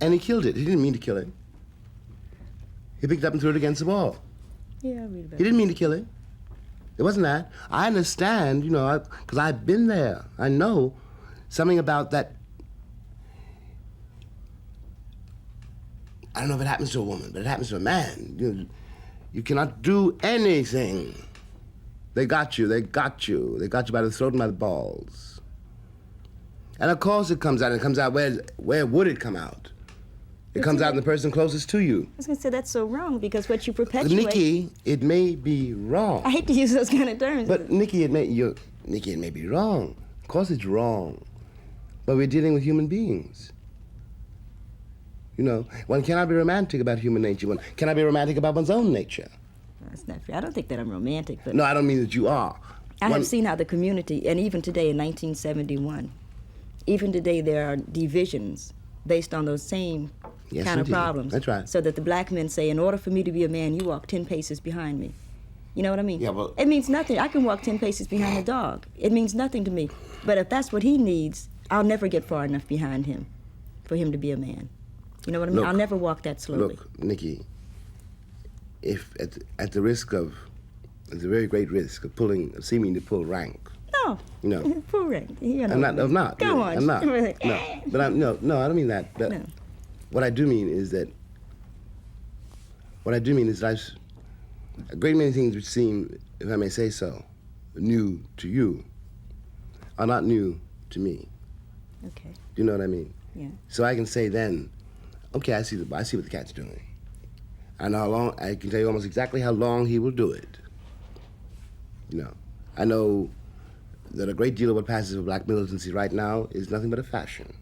And he killed it. He didn't mean to kill it. He picked it up and threw it against the wall. Yeah, I read about He didn't mean to kill it. It wasn't that. I understand, you know, because I've been there. I know something about that. I don't know if it happens to a woman, but it happens to a man. You cannot do anything. They got you. They got you. They got you by the throat and by the balls. And of course it comes out. It comes out where would it come out? It comes out in the person closest to you. I was going to say that's so wrong, because what you perpetuate... Nikki, it may be wrong. I hate to use those kind of terms. But Nikki, it may be wrong. Of course it's wrong. But we're dealing with human beings. You know, one cannot be romantic about human nature. One cannot be romantic about one's own nature. That's not fair. I don't think that I'm romantic, but... No, I don't mean that you are. I have seen how the community, and even today in 1971, even today there are divisions based on those same kind of problems. That's right. So that the black men say, in order for me to be a man, you walk 10 paces behind me. You know what I mean? Yeah, well... It means nothing. I can walk 10 paces behind a dog. It means nothing to me. But if that's what he needs, I'll never get far enough behind him for him to be a man. You know what I mean? Look, I'll never walk that slowly. Look, Nikki, if at the very great risk of seeming to pull rank. No. You know. Full rank. You know I'm not. Go on. I'm not. No. But I don't mean that. But No. What I do mean is that a great many things which seem, if I may say so, new to you are not new to me. Okay. Do you know what I mean? Yeah. So I can say then, okay, I see what the cat's doing. I know how long, I can tell you almost exactly how long he will do it. You know, I know that a great deal of what passes for black militancy right now is nothing but a fashion.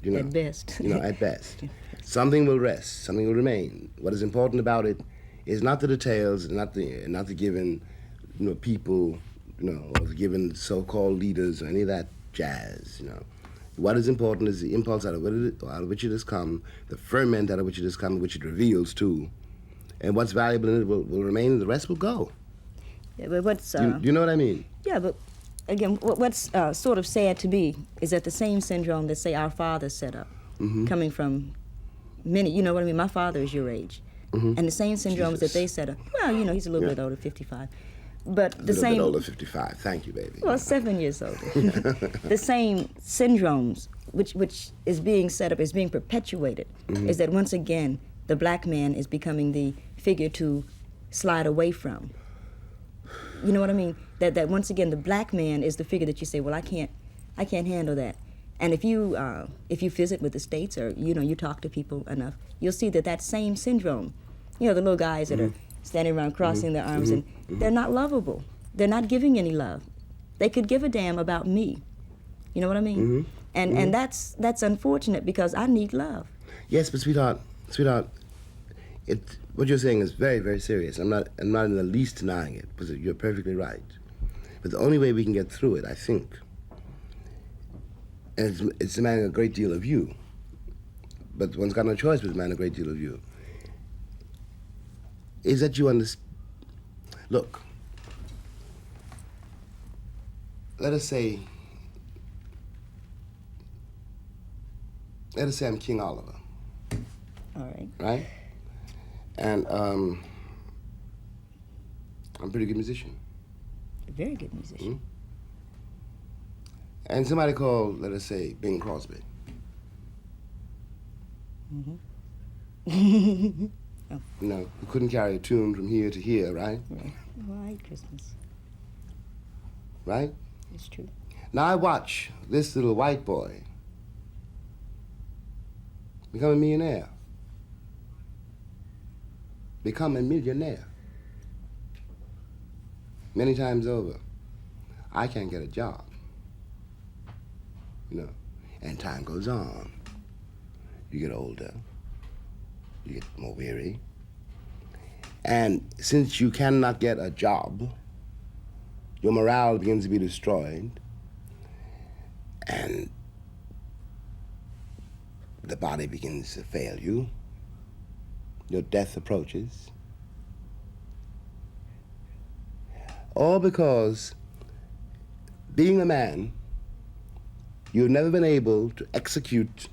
You know, At best. You know, at best. Something will rest, something will remain. What is important about it is not the details, not the given, you know, people, you know, or the given so-called leaders or any of that jazz, you know. What is important is the impulse out of which it has come, the ferment out of which it has come, which it reveals too, and what's valuable in it will remain, and the rest will go. Yeah, but what's... you know what I mean? Yeah, but again, what's sort of sad to me is that the same syndrome that, say, our fathers set up, coming from many, you know what I mean? My father is your age. And the same syndromes that they set up, well, you know, he's a little bit older, 55. But the same... A little bit older, 55. Thank you, baby. Well, 7 years older. The same syndromes which is being set up, is being perpetuated, is that once again, the black man is becoming the figure to slide away from. You know what I mean? That once again, the black man is the figure that you say, well, I can't handle that. And if you visit with the states, or you know, you talk to people enough, you'll see that same syndrome. You know, the little guys that are standing around crossing their arms, and they're not lovable. They're not giving any love. They could give a damn about me. You know what I mean? And that's unfortunate, because I need love. Yes, but sweetheart, what you're saying is very, very serious. I'm not in the least denying it, because you're perfectly right. But the only way we can get through it, I think, and it's demanding a great deal of you, but one's got no choice but to demand a great deal of you, is that you understand. Look, let us say I'm King Oliver, All right. right? And I'm a pretty good musician. A very good musician. And somebody called, let us say, Bing Crosby. You know, who couldn't carry a tune from here to here, right? Right. White Christmas. Right? It's true. Now I watch this little white boy become a millionaire. Become a millionaire. Many times over. I can't get a job. You know, and time goes on. You get older. You get more weary. And since you cannot get a job, your morale begins to be destroyed, and the body begins to fail you. Your death approaches. All because, being a man, you've never been able to execute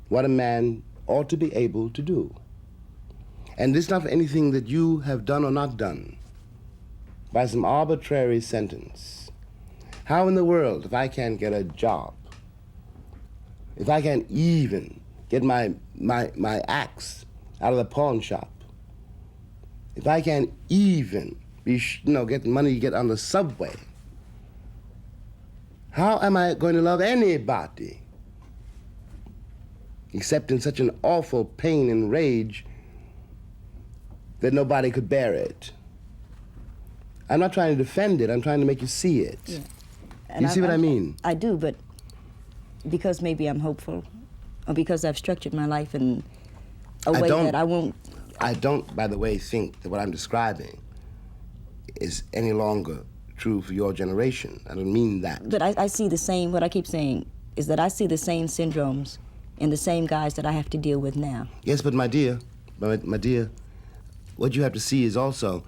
what a man ought to be able to do. And this is not for anything that you have done or not done by some arbitrary sentence. How in the world, if I can't get a job, if I can't even get my axe out of the pawn shop, if I can't even get money to get on the subway, how am I going to love anybody except in such an awful pain and rage that nobody could bear it? I'm not trying to defend it, I'm trying to make you see it. Yeah. You see what I mean? I do, but because maybe I'm hopeful, or because I've structured my life in a way that I won't... I don't, by the way, think that what I'm describing is any longer true for your generation. I don't mean that. But I see the same, what I keep saying is that I see the same syndromes in the same guys that I have to deal with now. Yes, but my dear, what you have to see is also,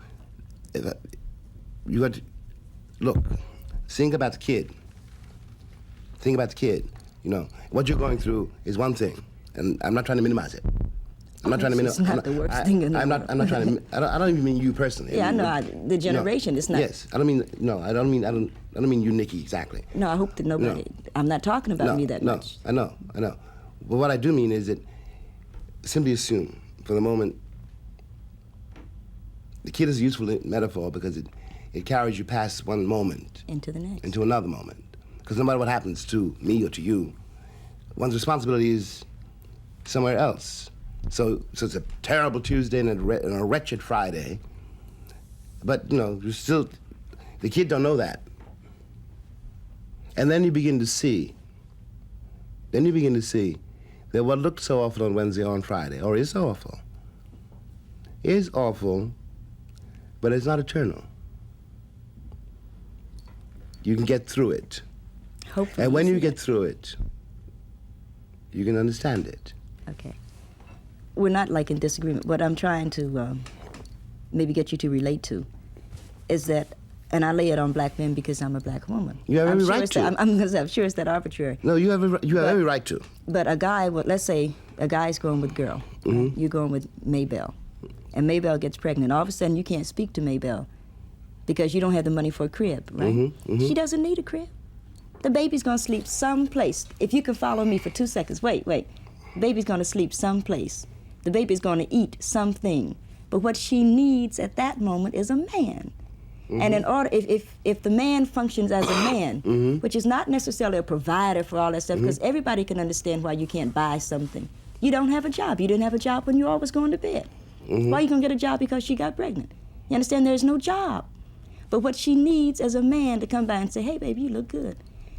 you got to, look, think about the kid. Think about the kid. You know, what you're going through is one thing, and I'm not trying to minimize it. I'm not trying to minimize. It's not the worst thing in the world. I'm not trying to. I don't even mean you personally. Yeah, I know. The generation. It's not. Yes, I don't mean. No, I don't mean you, Nikki, exactly. No, I hope that nobody. No. I'm not talking about me that much. I know. But what I do mean is that simply assume for the moment. The kid is a useful metaphor because it carries you past one moment Into the next. into another moment. Because no matter what happens to me or to you, one's responsibility is somewhere else. So it's a terrible Tuesday and a wretched Friday. But, you know, the kid don't know that. And then you begin to see that what looked so awful on Wednesday or on Friday, or is so awful, is awful, but it's not eternal. You can get through it. Hopefully. And when you get through it, you can understand it. Okay. We're not like in disagreement. What I'm trying to maybe get you to relate to is that, and I lay it on black men because I'm a black woman. You have every sure right to. I'm sure it's that arbitrary. No, you have every right to. But a guy, let's say a guy's going with girl. Mm-hmm. You're going with Maybelle. And Maybelle gets pregnant. All of a sudden, you can't speak to Maybelle because you don't have the money for a crib, right? Mm-hmm, mm-hmm. She doesn't need a crib. The baby's going to sleep someplace. If you can follow me for 2 seconds, wait. Baby's going to sleep someplace. The baby's going to eat something. But what she needs at that moment is a man. Mm-hmm. And in order, if the man functions as a man, mm-hmm. which is not necessarily a provider for all that stuff, because mm-hmm. everybody can understand why you can't buy something. You don't have a job. You didn't have a job when you were always going to bed. Mm-hmm. Why are you going to get a job because she got pregnant? You understand? There's no job. But what she needs is a man to come by and say, hey, baby, you look good.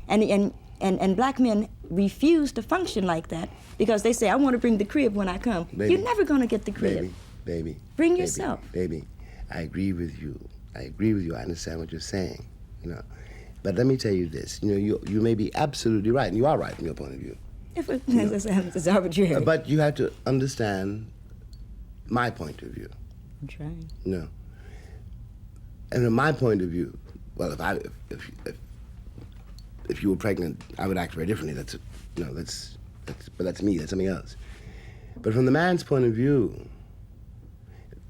And black men refuse to function like that because they say, I want to bring the crib when I come. Baby, you're never going to get the crib. Baby. Bring yourself. Baby, I agree with you. I understand what you're saying, you know. But let me tell you this. You know, you may be absolutely right, and you are right from your point of view. It's arbitrary. But you have to understand my point of view. I'm trying. No. And from my point of view, well, if you were pregnant, I would act very differently. That's me. That's something else. But from the man's point of view,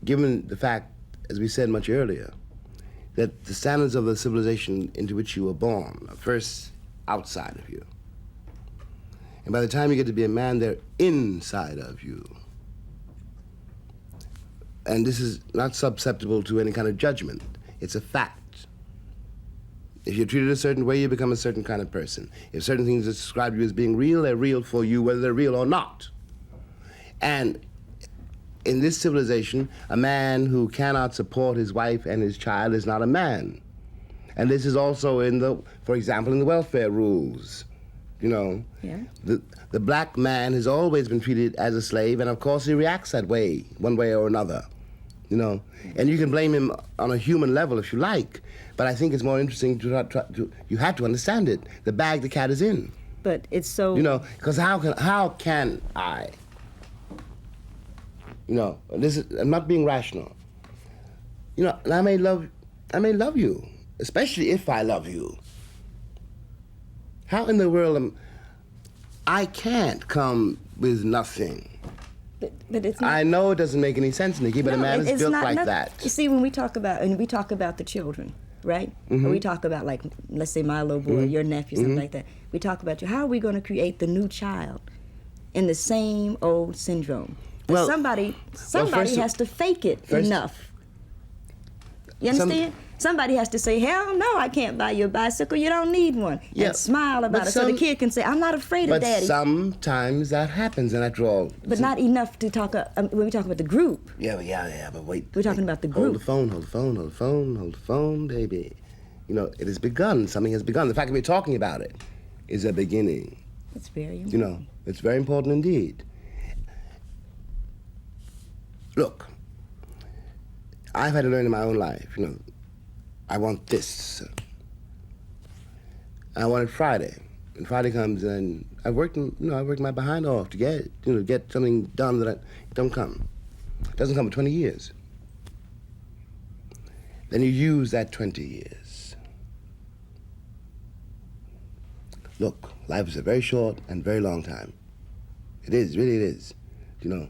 given the fact, as we said much earlier, that the standards of the civilization into which you were born are first outside of you, and by the time you get to be a man, they're inside of you. And this is not susceptible to any kind of judgment. It's a fact. If you're treated a certain way, you become a certain kind of person. If certain things are described you as being real, they're real for you, whether they're real or not. And in this civilization, a man who cannot support his wife and his child is not a man. And this is also for example, in the welfare rules. You know, Yeah. the black man has always been treated as a slave, and of course he reacts that way, one way or another. You know, and you can blame him on a human level if you like, but I think it's more interesting you have to understand it. The bag the cat is in. But it's so... You know, because how can I? You know, I'm not being rational. You know, and I may love you, especially if I love you. How in the world I can't come with nothing. But it's not... I know it doesn't make any sense, Nikki, but a man is built like that. You see, when we talk about the children, right? Mm-hmm. Or we talk about, like, let's say my little boy, your nephew, something like that. We talk about how are we going to create the new child in the same old syndrome? Well, somebody first has to fake it enough. You understand? Somebody has to say, hell no, I can't buy you a bicycle, you don't need one. Yeah, and smile about it so the kid can say, I'm not afraid of daddy. But sometimes that happens, and after all... But not enough to talk, when we talk about the group. Yeah, but wait. We're talking about the Hold group. hold the phone, baby. You know, it has begun. Something has begun. The fact that we're talking about it is a beginning. It's very important. You know, it's very important indeed. Look, I've had to learn in my own life, you know, I want this. I want it Friday. And Friday comes and I've worked my behind off to get something done that don't come. It doesn't come for 20 years. Then you use that 20 years. Look, life is a very short and very long time. It is, really it is, you know.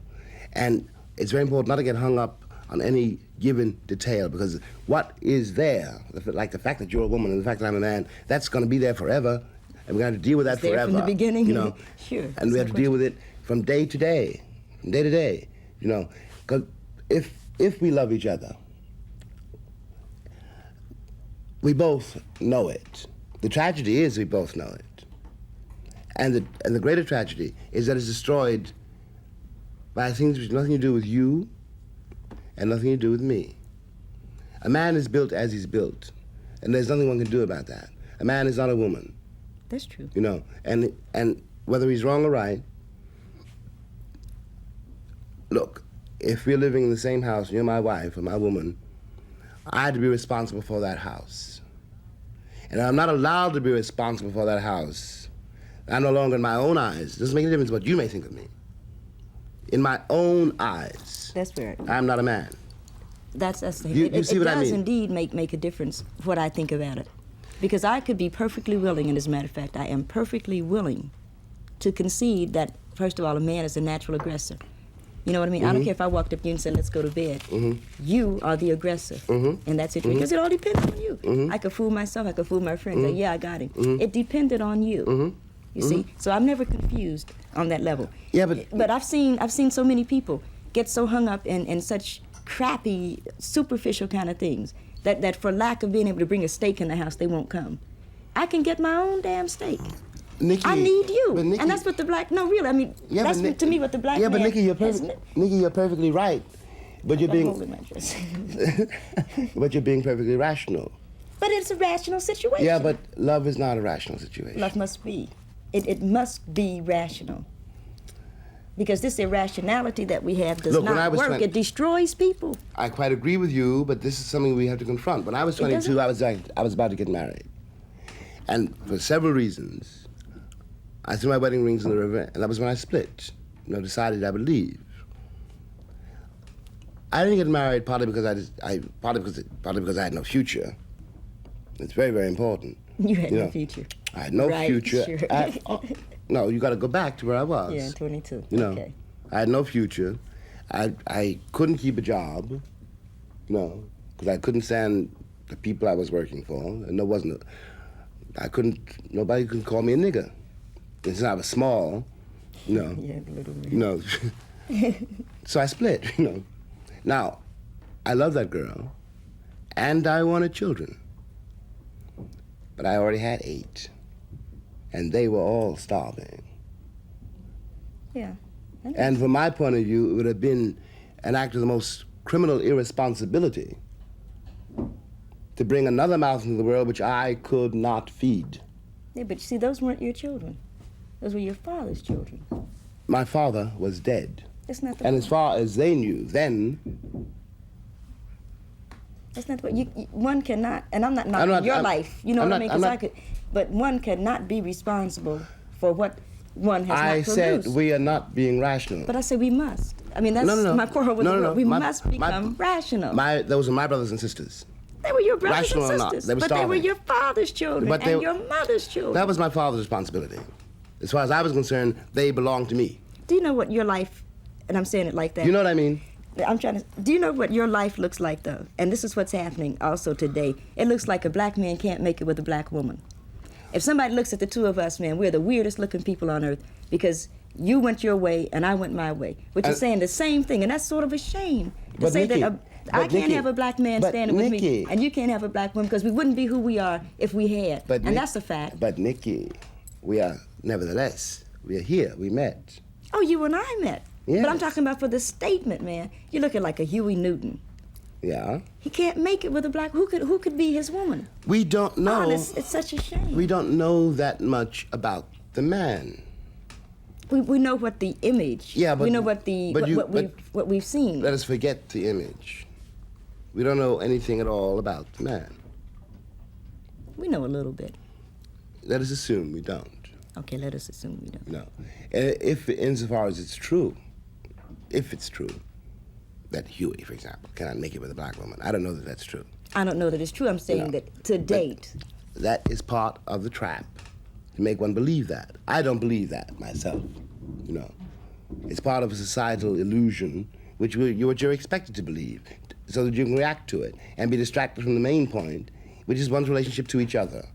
And it's very important not to get hung up on any given detail, because what is there, like the fact that you're a woman and the fact that I'm a man, that's going to be there forever, and we're going to have to deal with that It's there forever. from the beginning, you know. Sure. And we have to deal with it from day to day, you know. Because if we love each other, we both know it. The tragedy is we both know it, and the greater tragedy is that it's destroyed by things which have nothing to do with you and nothing to do with me. A man is built as he's built, and there's nothing one can do about that. A man is not a woman. That's true. You know, and whether he's wrong or right, look, if we're living in the same house, you're my wife or my woman, I had to be responsible for that house. And I'm not allowed to be responsible for that house. I'm no longer in my own eyes. It doesn't make any difference what you may think of me. In my own eyes, That's where I'm not a man. that's the thing. You It see what I does mean? indeed make a difference what I think about it. Because I could be perfectly willing, and as a matter of fact, I am perfectly willing to concede that, first of all, a man is a natural aggressor. You know what I mean? I don't care if I walked up to you and said, let's go to bed. You are the aggressor in that situation. Because it all depends on you. I could fool myself, I could fool my friends. Say, yeah, I got him. It depended on you. You see? So I'm never confused on that level. Yeah, But I've seen so many people get so hung up in such crappy, superficial kind of things that for lack of being able to bring a steak in the house, they won't come. I can get my own damn steak. Nikki, I need you, but Nikki, and that's what the black. No, really, I mean, yeah, that's but to me what the black. Yeah, but man Nikki, you're has- perfectly right. But you're I'm being, holding my dress. but you're being perfectly rational. But it's a rational situation. Yeah, but love is not a rational situation. Love must be. It must be rational. Because this irrationality that we have does Look, when I not was work. 20 It destroys people. I quite agree with you, but this is something we have to confront. When I was 22, I was about to get married, and for several reasons, I threw my wedding rings in the river, and that was when I split. You know, decided I would leave. I didn't get married partly because partly because I had no future. It's very, very important. You had You no know, future. I had no Right, future. sure. No, you got to go back to where I was. Yeah, 22. You know, Okay. I had no future. I couldn't keep a job, you know, because I couldn't stand the people I was working for, and nobody could call me a nigger. And since I was small, you know, Yeah, little man. you know, so I split, you know. Now, I love that girl, and I wanted children, but I already had 8, and they were all starving. Yeah. And from my point of view, it would have been an act of the most criminal irresponsibility to bring another mouth into the world which I could not feed. Yeah, but you see, those weren't your children. Those were your father's children. My father was dead. That's not the And point. as far as they knew then, That's not what one cannot, and I'm not I'm knocking not- your I'm- life, you know I'm what I not- mean? I'm 'Cause I not- could, but one cannot be responsible for what one has I not said produced. we are not being rational. But I said we must. I mean, that's No. my quarrel with No, the no, world. no. We My- must my- become rational. Those are my brothers and sisters. They were your brothers rational or and not, sisters, they were but they were starving. your father's children But they- and your mother's children. That was my father's responsibility. As far as I was concerned, they belonged to me. Do you know what your life, and I'm saying it like that. You know what I mean? I'm trying to. Do you know what your life looks like, though? And this is what's happening also today. It looks like a black man can't make it with a black woman. If somebody looks at the two of us, man, we're the weirdest looking people on earth because you went your way and I went my way, which is saying the same thing, and that's sort of a shame to But say Nikki, that I but can't Nikki, have a black man but standing with me, Nikki. and you can't have a black woman because we wouldn't be who we are if we had, and that's a fact. But Nikki, we are here. We met. Oh, you and I met. Yes. But I'm talking about for the statement, man. You're looking like a Huey Newton. Yeah. He can't make it with a black. Who could be his woman? We don't know. Oh, it's such a shame. We don't know that much about the man. We know what the image. Yeah, but we know what the but you- what we've seen. Let us forget the image. We don't know anything at all about the man. We know a little bit. Let us assume we don't. Okay, let us assume we don't. No. If, insofar as it's true, if it's true, that Huey, for example, cannot make it with a black woman, I don't know that that's true. I don't know that it's true. I'm saying No. that to date. That is part of the trap, to make one believe that. I don't believe that myself, you know. It's part of a societal illusion which you're expected to believe, so that you can react to it and be distracted from the main point, which is one's relationship to each other.